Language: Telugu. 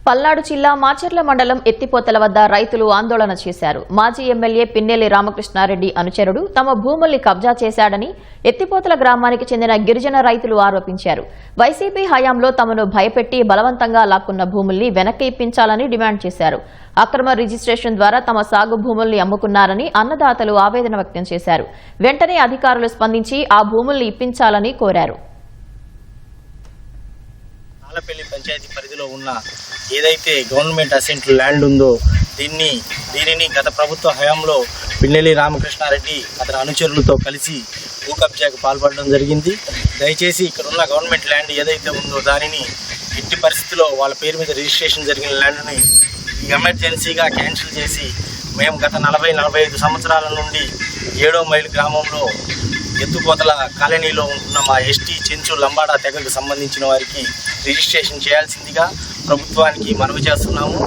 పల్నాడు జిల్లా మాచర్ల మండలం ఎత్తిపోతల వద్ద రైతులు ఆందోళన చేశారు. మాజీ ఎమ్మెల్యే పిన్నెల్లి రామకృష్ణారెడ్డి అనుచరుడు తమ భూముల్ని కబ్జా చేశాడని ఎత్తిపోతల గ్రామానికి చెందిన గిరిజన రైతులు ఆరోపించారు. వైసీపీ హయాంలో తమను భయపెట్టి బలవంతంగా లాక్కున్న భూముల్ని వెనక్కి ఇప్పించాలని డిమాండ్ చేశారు. అక్రమ రిజిస్ట్రేషన్ ద్వారా తమ సాగు భూముల్ని అమ్ముకున్నారని అన్నదాతలు ఆవేదన వ్యక్తం చేశారు. వెంటనే అధికారులు స్పందించి ఆ భూముల్ని ఇప్పించాలని కోరారు. ఆలపల్లి పంచాయతీ పరిధిలో ఉన్న ఏదైతే గవర్నమెంట్ అసెంట్ ల్యాండ్ ఉందో దీనిని గత ప్రభుత్వ హయాంలో పిన్నెల్లి రామకృష్ణారెడ్డి అతని అనుచరులతో కలిసి భూ కబ్జాకు పాల్పడడం జరిగింది. దయచేసి ఇక్కడ ఉన్న గవర్నమెంట్ ల్యాండ్ ఏదైతే ఉందో దానిని ఎట్టి పరిస్థితుల్లో వాళ్ళ పేరు మీద రిజిస్ట్రేషన్ జరిగిన ల్యాండ్ని ఎమర్జెన్సీగా క్యాన్సిల్ చేసి మేము గత 40-45 సంవత్సరాల నుండి 7వ మైలు గ్రామంలో ఎత్తుపోతల కాలనీలో ఉంటున్న మా ఎస్టీ చెంచు లంబాడా తెగకు సంబంధించిన వారికి రిజిస్ట్రేషన్ చేయాల్సిందిగా ప్రభుత్వానికి మనవి చేస్తున్నాము.